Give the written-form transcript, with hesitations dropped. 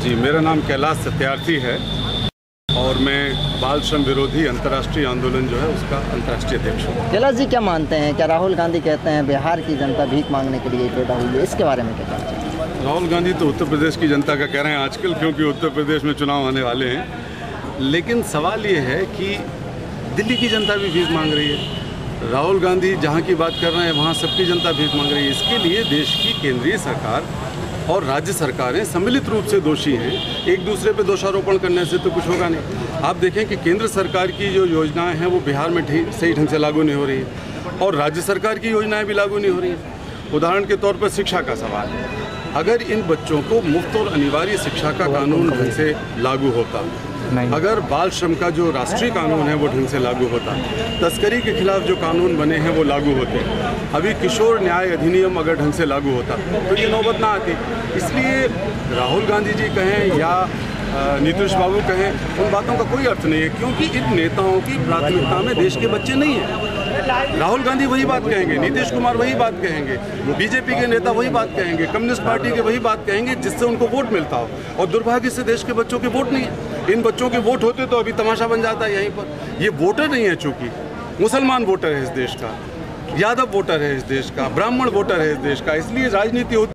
जी, मेरा नाम कैलाश सत्यार्थी है और मैं बाल श्रम विरोधी अंतर्राष्ट्रीय आंदोलन जो है उसका अंतर्राष्ट्रीय अध्यक्ष हूँ। कैलाश जी, क्या मानते हैं, क्या राहुल गांधी कहते हैं बिहार की जनता भीख मांगने के लिए पैदा हुई है, इसके बारे में क्या कहना चाहिए? राहुल गांधी तो उत्तर प्रदेश की जनता का कह रहे हैं आजकल, क्योंकि उत्तर प्रदेश में चुनाव आने वाले हैं। लेकिन सवाल ये है कि दिल्ली की जनता भी भीख मांग रही है। राहुल गांधी जहाँ की बात कर रहे हैं वहाँ सबकी जनता भीख मांग रही है। इसके लिए देश की केंद्रीय सरकार और राज्य सरकारें सम्मिलित रूप से दोषी हैं। एक दूसरे पे दोषारोपण करने से तो कुछ होगा नहीं। आप देखें कि केंद्र सरकार की जो योजनाएं हैं वो बिहार में सही ढंग से लागू नहीं हो रही है और राज्य सरकार की योजनाएं भी लागू नहीं हो रही हैं। उदाहरण के तौर पर शिक्षा का सवाल है। अगर इन बच्चों को मुफ्त और अनिवार्य शिक्षा का कानून ढंग से लागू होता, अगर बाल श्रम का जो राष्ट्रीय कानून है वो ढंग से लागू होता, तस्करी के खिलाफ जो कानून बने हैं वो लागू होते, अभी किशोर न्याय अधिनियम अगर ढंग से लागू होता तो ये नौबत ना आती। इसलिए राहुल गांधी जी कहें या नीतीश बाबू कहें, उन बातों का कोई अर्थ नहीं है, क्योंकि इन नेताओं की प्राथमिकता में देश के बच्चे नहीं हैं। राहुल गांधी वही बात कहेंगे, नीतीश कुमार वही बात कहेंगे, बीजेपी के नेता वही बात कहेंगे, कम्युनिस्ट पार्टी के वही बात कहेंगे जिससे उनको वोट मिलता हो। और दुर्भाग्य से देश के बच्चों के वोट नहीं है। इन बच्चों के वोट होते तो अभी तमाशा बन जाता है यहीं पर। ये वोटर नहीं है, चूंकि मुसलमान वोटर है इस देश का, यादव वोटर है इस देश का, ब्राह्मण वोटर है इस देश का, इसलिए राजनीति होती